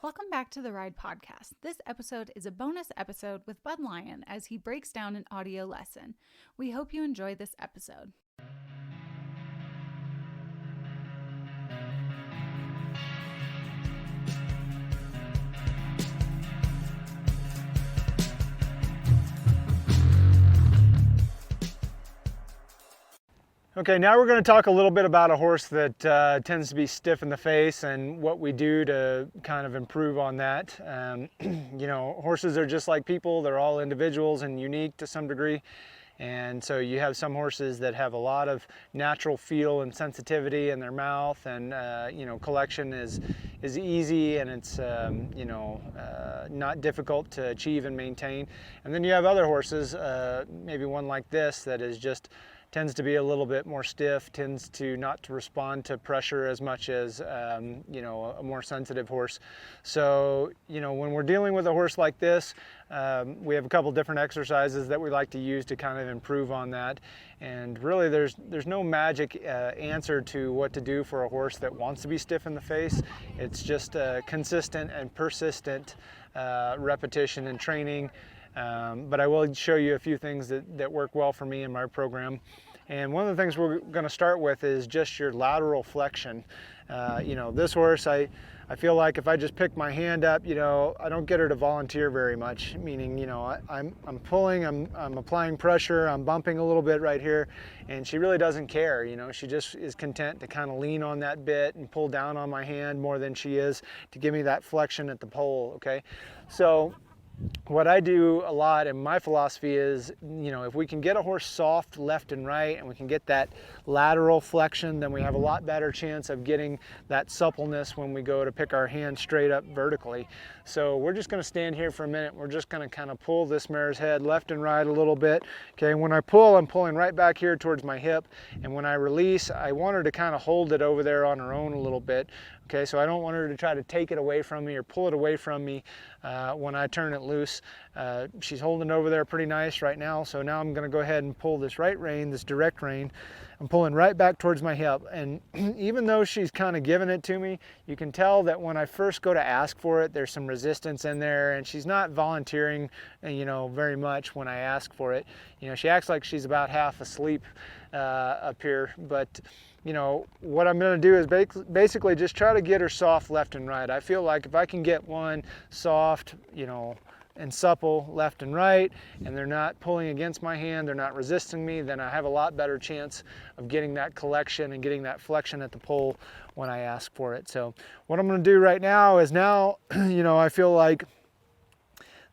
Welcome back to the Ride Podcast. This episode is a bonus episode with Bud Lyon as he breaks down an audio lesson. We hope you enjoy this episode. Okay, now we're going to talk a little bit about a horse that tends to be stiff in the face and what we do to kind of improve on that. You know, horses are just like people. They're all individuals and unique to some degree. And so you have some horses that have a lot of natural feel and sensitivity in their mouth, and you know, collection is easy, and it's not difficult to achieve and maintain. And then you have other horses, maybe one like this that is just tends to be a little bit more stiff, tends to not to respond to pressure as much as you know, a more sensitive horse. So you know, when we're dealing with a horse like this, we have a couple different exercises that we like to use to kind of improve on that. And really there's no magic answer to what to do for a horse that wants to be stiff in the face. It's just consistent and persistent repetition and training. But I will show you a few things that work well for me in my program. And one of the things we're going to start with is just your lateral flexion. You know, this horse, I feel like if I just pick my hand up, you know, I don't get her to volunteer very much. Meaning, you know, I'm pulling, I'm applying pressure, I'm bumping a little bit right here, and she really doesn't care. You know, she just is content to kind of lean on that bit and pull down on my hand more than she is to give me that flexion at the pole. Okay, so what I do a lot, and my philosophy is, you know, if we can get a horse soft left and right and we can get that lateral flexion, then we have a lot better chance of getting that suppleness when we go to pick our hand straight up vertically. So we're just going to stand here for a minute. We're just going to kind of pull this mare's head left and right a little bit. Okay, when I pull, I'm pulling right back here towards my hip, and when I release, I want her to kind of hold it over there on her own a little bit. Okay, so I don't want her to try to take it away from me or pull it away from me when I turn it loose. She's holding it over there pretty nice right now, so now I'm going to go ahead and pull this right rein, this direct rein. I'm pulling right back towards my hip, and even though she's kind of giving it to me, you can tell that when I first go to ask for it, there's some resistance in there, and she's not volunteering, you know, very much when I ask for it. You know, she acts like she's about half asleep up here, but you know, what I'm going to do is basically just try to get her soft left and right. I feel like if I can get one soft, you know, and supple left and right, and they're not pulling against my hand, they're not resisting me, then I have a lot better chance of getting that collection and getting that flexion at the pole when I ask for it. So what I'm going to do right now is you know, I feel like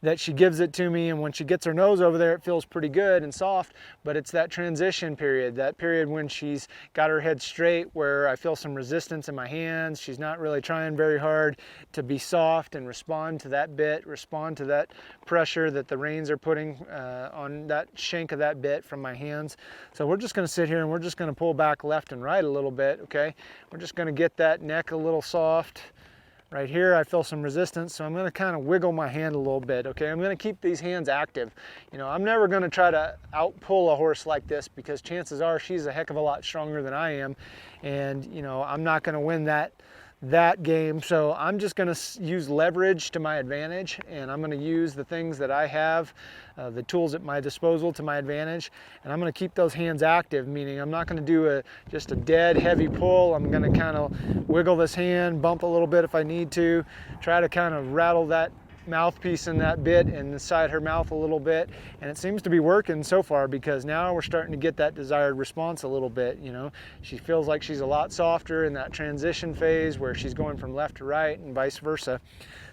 that she gives it to me, and when she gets her nose over there, it feels pretty good and soft, but it's that transition period, that period when she's got her head straight, where I feel some resistance in my hands. She's not really trying very hard to be soft and respond to that bit, respond to that pressure that the reins are putting on that shank of that bit from my hands. So we're just going to sit here and we're just going to pull back left and right a little bit. Okay, we're just going to get that neck a little soft. Right here, I feel some resistance, so I'm going to kind of wiggle my hand a little bit, okay? I'm going to keep these hands active. You know, I'm never going to try to out-pull a horse like this, because chances are she's a heck of a lot stronger than I am, and, you know, I'm not going to win that game. So I'm just going to use leverage to my advantage, and I'm going to use the things that I have, the tools at my disposal to my advantage, and I'm going to keep those hands active, meaning I'm not going to do just a dead heavy pull. I'm going to kind of wiggle this hand, bump a little bit if I need to, try to kind of rattle that mouthpiece in that bit inside her mouth a little bit, and it seems to be working so far, because now we're starting to get that desired response a little bit. You know, she feels like she's a lot softer in that transition phase where she's going from left to right and vice versa.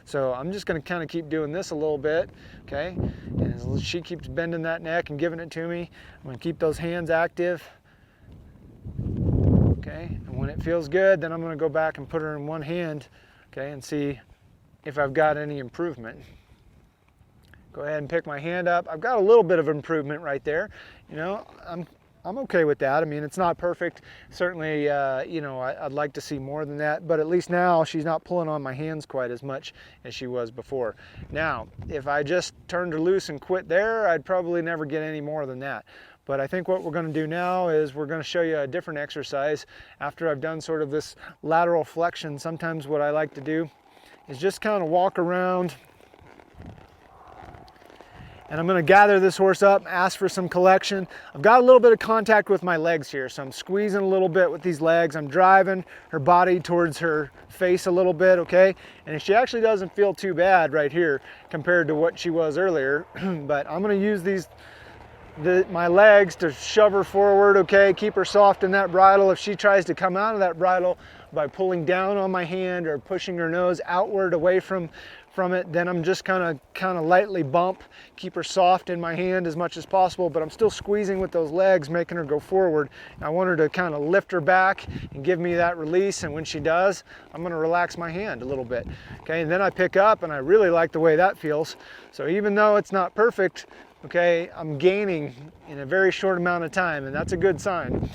So I'm just going to kind of keep doing this a little bit, okay? And as she keeps bending that neck and giving it to me, I'm going to keep those hands active. Okay, and when it feels good, then I'm going to go back and put her in one hand, okay, and see if I've got any improvement. Go ahead and pick my hand up. I've got a little bit of improvement right there. You know, I'm okay with that. I mean, it's not perfect. Certainly, you know, I'd like to see more than that, but at least now she's not pulling on my hands quite as much as she was before. Now, if I just turned her loose and quit there, I'd probably never get any more than that. But I think what we're going to do now is we're going to show you a different exercise after I've done sort of this lateral flexion. Sometimes what I like to do is just kind of walk around. And I'm going to gather this horse up, ask for some collection. I've got a little bit of contact with my legs here, so I'm squeezing a little bit with these legs. I'm driving her body towards her face a little bit, okay? And she actually doesn't feel too bad right here compared to what she was earlier. But I'm going to use my legs to shove her forward, okay? Keep her soft in that bridle. If she tries to come out of that bridle by pulling down on my hand or pushing her nose outward away from it, then I'm just kind of lightly bump, keep her soft in my hand as much as possible, but I'm still squeezing with those legs, making her go forward. I want her to kind of lift her back and give me that release, and when she does, I'm going to relax my hand a little bit. Okay, and then I pick up, and I really like the way that feels. So even though it's not perfect, okay, I'm gaining in a very short amount of time, and that's a good sign.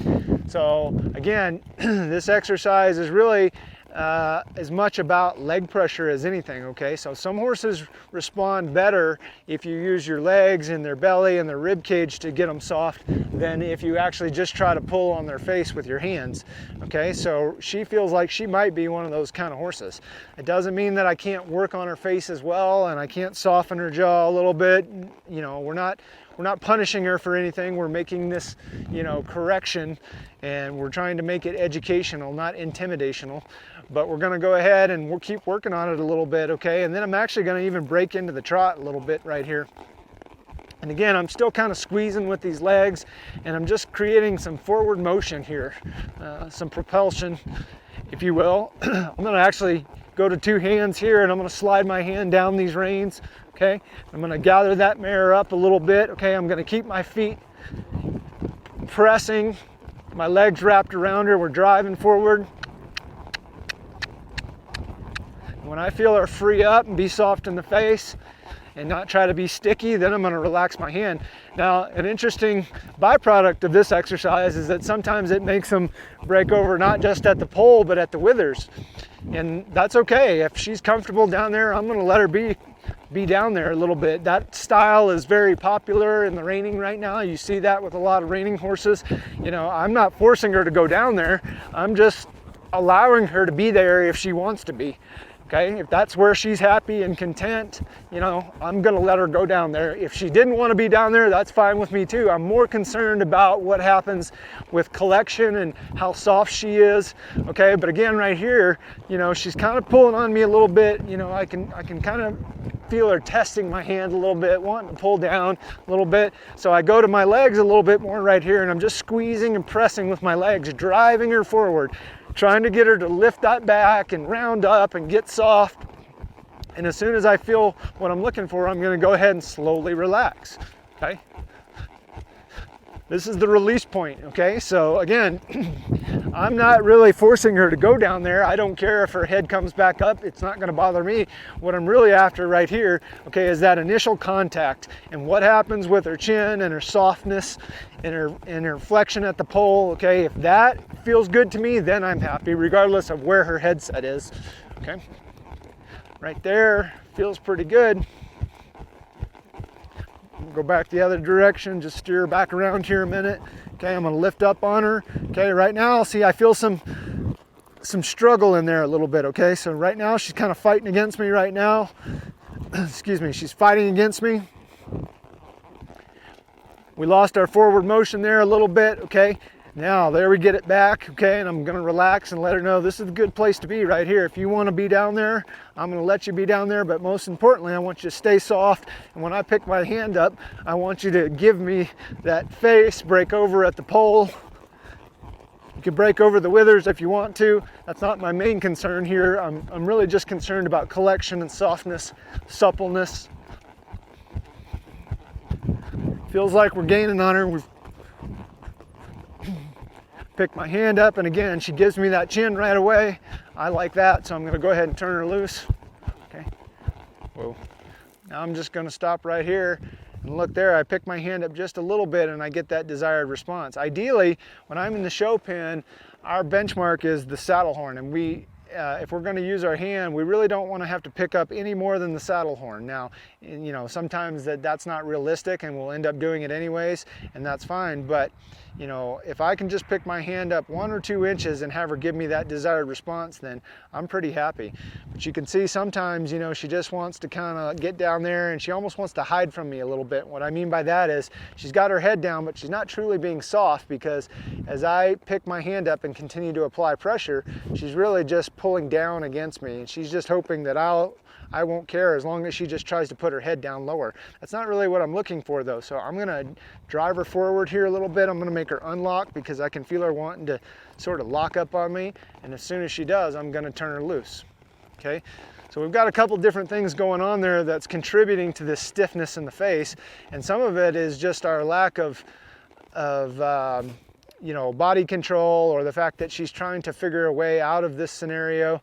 So again, this exercise is really as much about leg pressure as anything, okay? So some horses respond better if you use your legs and their belly and their rib cage to get them soft than if you actually just try to pull on their face with your hands, okay? So she feels like she might be one of those kind of horses. It doesn't mean that I can't work on her face as well and I can't soften her jaw a little bit. You know, we're not punishing her for anything. We're making this, correction, and we're trying to make it educational, not intimidational. But we're going to go ahead and we'll keep working on it a little bit, okay? And then I'm actually going to even break into the trot a little bit right here. And again, I'm still kind of squeezing with these legs, and I'm just creating some forward motion here, some propulsion, if you will. I'm going to actually go to two hands here, and I'm going to slide my hand down these reins, okay? I'm going to gather that mare up a little bit, okay? I'm going to keep my feet pressing, my legs wrapped around her. We're driving forward. When I feel her free up and be soft in the face and not try to be sticky, then I'm going to relax my hand. Now, an interesting byproduct of this exercise is that sometimes it makes them break over not just at the pole but at the withers. And that's okay. If she's comfortable down there, I'm going to let her be down there a little bit. That style is very popular in the reining right now. You see that with a lot of reining horses. I'm not forcing her to go down there. I'm just allowing her to be there if she wants to be. Okay, if that's where she's happy and content, I'm gonna let her go down there. If she didn't want to be down there, that's fine with me too. I'm more concerned about what happens with collection and how soft she is. Okay, but again, right here, she's kind of pulling on me a little bit. I can kind of feel her testing my hand a little bit, wanting to pull down a little bit. So I go to my legs a little bit more right here, and I'm just squeezing and pressing with my legs, driving her forward, trying to get her to lift that back and round up and get soft. And as soon as I feel what I'm looking for, I'm going to go ahead and slowly relax. Okay? This is the release point, okay? So again, I'm not really forcing her to go down there. I don't care if her head comes back up. It's not going to bother me. What I'm really after right here, okay, is that initial contact and what happens with her chin and her softness and her flexion at the pole, okay? If that feels good to me, then I'm happy, regardless of where her headset is, okay? Right there, feels pretty good. Go back the other direction, just steer her back around here a minute. Okay, I'm gonna lift up on her. Okay, right now, see, I feel some struggle in there a little bit, okay? So right now, she's kind of fighting against me right now. Excuse me, she's fighting against me. We lost our forward motion there a little bit, okay? Now, there we get it back, okay? And I'm gonna relax and let her know this is a good place to be right here. If you wanna be down there, I'm gonna let you be down there, but most importantly, I want you to stay soft. And when I pick my hand up, I want you to give me that face, break over at the pole. You can break over the withers if you want to. That's not my main concern here. I'm really just concerned about collection and softness, suppleness. Feels like we're gaining on her. We've picked my hand up, and again, she gives me that chin right away. I like that, so I'm going to go ahead and turn her loose. Okay. Whoa. Now I'm just going to stop right here. And look there, I pick my hand up just a little bit and I get that desired response. Ideally, when I'm in the show pen, our benchmark is the saddle horn, and we if we're going to use our hand, we really don't want to have to pick up any more than the saddle horn. Now, you know, sometimes that's not realistic and we'll end up doing it anyways, and that's fine. But, you know, if I can just pick my hand up 1 or 2 inches and have her give me that desired response, then I'm pretty happy. But you can see sometimes, you know, she just wants to kind of get down there and she almost wants to hide from me a little bit. What I mean by that is she's got her head down, but she's not truly being soft, because as I pick my hand up and continue to apply pressure, she's really just pulling down against me, and she's just hoping that I won't care as long as she just tries to put her head down lower. That's not really what I'm looking for though. So I'm gonna drive her forward here a little bit. I'm gonna make her unlock because I can feel her wanting to sort of lock up on me. And as soon as she does, I'm gonna turn her loose, okay? So we've got a couple different things going on there that's contributing to this stiffness in the face. And some of it is just our lack of you know, body control, or the fact that she's trying to figure a way out of this scenario.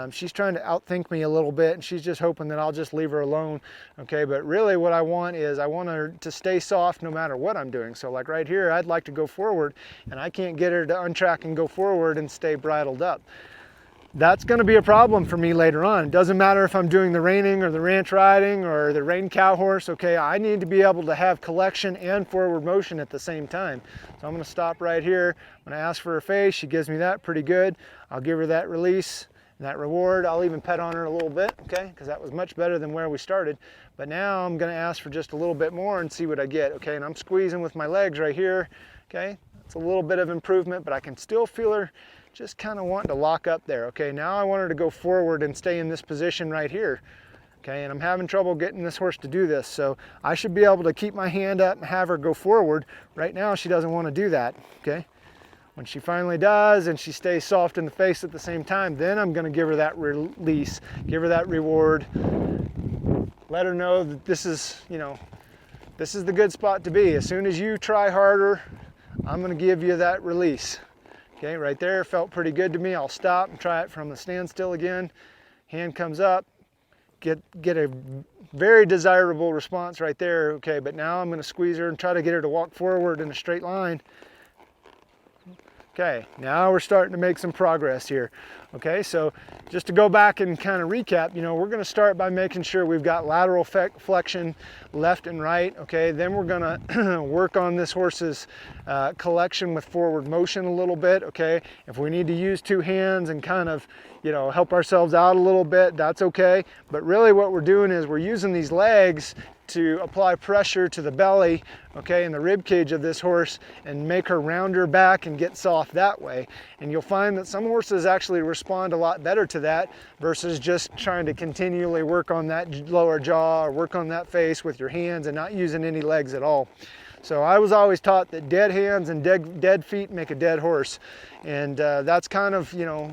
She's trying to outthink me a little bit, and she's just hoping that I'll just leave her alone. Okay, but really what I want is I want her to stay soft no matter what I'm doing. So like right here, I'd like to go forward, and I can't get her to untrack and go forward and stay bridled up. That's going to be a problem for me later on. It doesn't matter if I'm doing the reining or the ranch riding or the rein cow horse, okay? I need to be able to have collection and forward motion at the same time. So I'm going to stop right here. When I ask for her face, she gives me that pretty good. I'll give her that release and that reward. I'll even pet on her a little bit, okay? Because that was much better than where we started. But now I'm going to ask for just a little bit more and see what I get, okay? And I'm squeezing with my legs right here, okay? It's a little bit of improvement, but I can still feel her just kind of wanting to lock up there. Okay, now I want her to go forward and stay in this position right here. Okay, and I'm having trouble getting this horse to do this, so I should be able to keep my hand up and have her go forward. Right now she doesn't want to do that, okay? When she finally does and she stays soft in the face at the same time, then I'm going to give her that release, give her that reward, let her know that this is, you know, this is the good spot to be. As soon as you try harder, I'm going to give you that release. Okay, right there felt pretty good to me. I'll stop and try it from the standstill again. Hand comes up, get a very desirable response right there. Okay, but now I'm going to squeeze her and try to get her to walk forward in a straight line. Okay, now we're starting to make some progress here. Okay, so just to go back and kind of recap, you know, we're going to start by making sure we've got lateral flexion left and right. Okay, then we're going to work on this horse's collection with forward motion a little bit. Okay, if we need to use 2 hands and kind of, you know, help ourselves out a little bit, that's okay. But really what we're doing is we're using these legs to apply pressure to the belly, okay, and the rib cage of this horse, and make her round her back and get soft that way. And you'll find that some horses actually respond a lot better to that versus just trying to continually work on that lower jaw or work on that face with your hands and not using any legs at all. So I was always taught that dead hands and dead feet make a dead horse. And that's kind of, you know,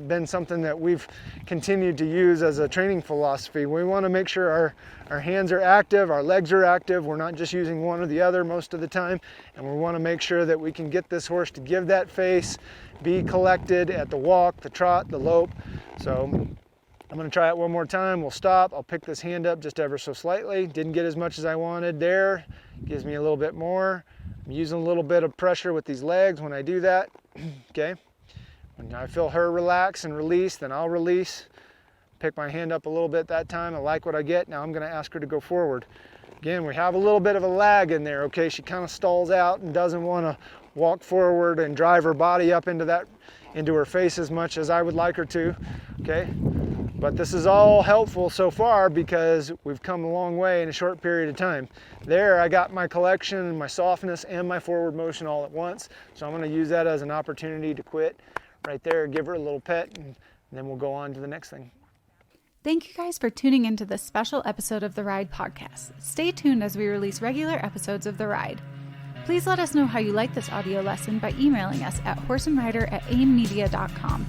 been something that we've continued to use as a training philosophy. We want to make sure our hands are active, our legs are active. We're not just using one or the other most of the time. And we want to make sure that we can get this horse to give that face, be collected at the walk, the trot, the lope. So I'm going to try it one more time. We'll stop. I'll pick this hand up just ever so slightly. Didn't get as much as I wanted there. Gives me a little bit more. I'm using a little bit of pressure with these legs when I do that. Okay. When I feel her relax and release, then I'll release. Pick my hand up a little bit that time. I like what I get. Now I'm going to ask her to go forward. Again, we have a little bit of a lag in there. Okay. She kind of stalls out and doesn't want to walk forward and drive her body up into her face as much as I would like her to. Okay. But this is all helpful so far because we've come a long way in a short period of time. There, I got my collection and my softness and my forward motion all at once. So I'm going to use that as an opportunity to quit right there, give her a little pet, and then we'll go on to the next thing. Thank you guys for tuning into this special episode of The Ride Podcast. Stay tuned as we release regular episodes of The Ride. Please let us know how you like this audio lesson by emailing us at horseandrider@aimmedia.com.